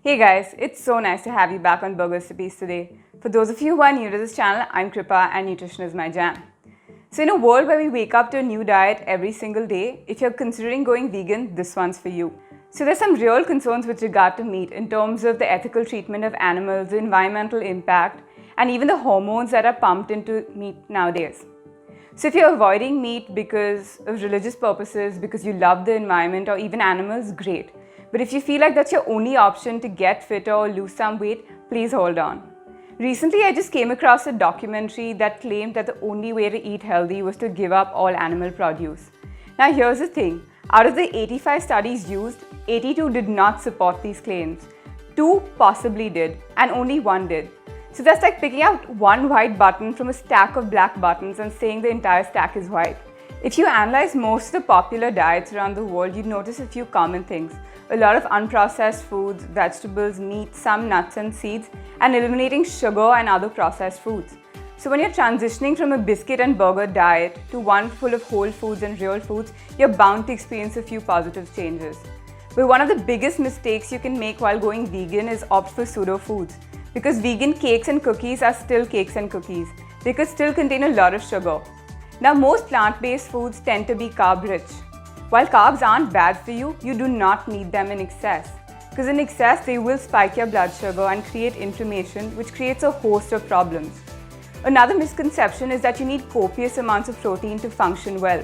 Hey guys, it's so nice to have you back on Burger Recipes today. For those of you who are new to this channel, I'm Kripa and nutrition is my jam. So in a world where we wake up to a new diet every single day, if you're considering going vegan, this one's for you. So there's some real concerns with regard to meat in terms of the ethical treatment of animals, the environmental impact, and even the hormones that are pumped into meat nowadays. So if you're avoiding meat because of religious purposes, because you love the environment or even animals, great. But if you feel like that's your only option to get fitter or lose some weight, please hold on. Recently, I just came across a documentary that claimed that the only way to eat healthy was to give up all animal produce. Now here's the thing, out of the 85 studies used, 82 did not support these claims. 2 possibly did, and only 1 did. So that's like picking out one white button from a stack of black buttons and saying the entire stack is white. If you analyze most of the popular diets around the world, you'd notice a few common things. A lot of unprocessed foods, vegetables, meat, some nuts and seeds, and eliminating sugar and other processed foods. So when you're transitioning from a biscuit and burger diet to one full of whole foods and real foods, you're bound to experience a few positive changes. But one of the biggest mistakes you can make while going vegan is opt for pseudo foods. Because vegan cakes and cookies are still cakes and cookies. They could still contain a lot of sugar. Now most plant-based foods tend to be carb-rich. While carbs aren't bad for you, you do not need them in excess. Because in excess, they will spike your blood sugar and create inflammation, which creates a host of problems. Another misconception is that you need copious amounts of protein to function well.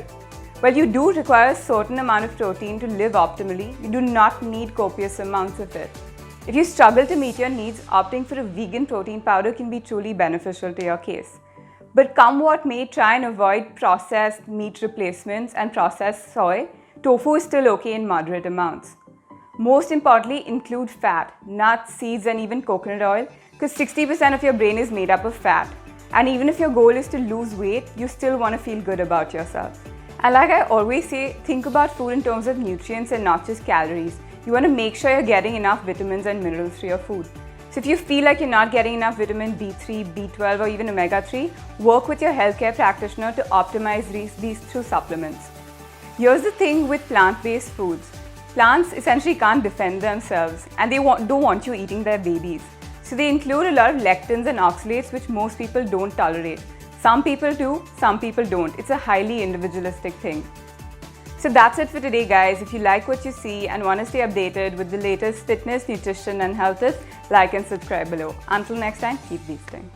While you do require a certain amount of protein to live optimally, you do not need copious amounts of it. If you struggle to meet your needs, opting for a vegan protein powder can be truly beneficial to your case. But come what may, try and avoid processed meat replacements and processed soy. Tofu is still okay in moderate amounts. Most importantly, include fat, nuts, seeds, and even coconut oil, because 60% of your brain is made up of fat. And even if your goal is to lose weight, you still want to feel good about yourself. And like I always say, think about food in terms of nutrients and not just calories. You want to make sure you're getting enough vitamins and minerals through your food. So if you feel like you're not getting enough vitamin B3, B12 or even omega-3, work with your healthcare practitioner to optimize these through supplements. Here's the thing with plant-based foods. Plants essentially can't defend themselves and they don't want you eating their babies. So they include a lot of lectins and oxalates which most people don't tolerate. Some people do, some people don't. It's a highly individualistic thing. So that's it for today guys. If you like what you see and want to stay updated with the latest fitness, nutrition and health tips, like and subscribe below. Until next time, keep beasting.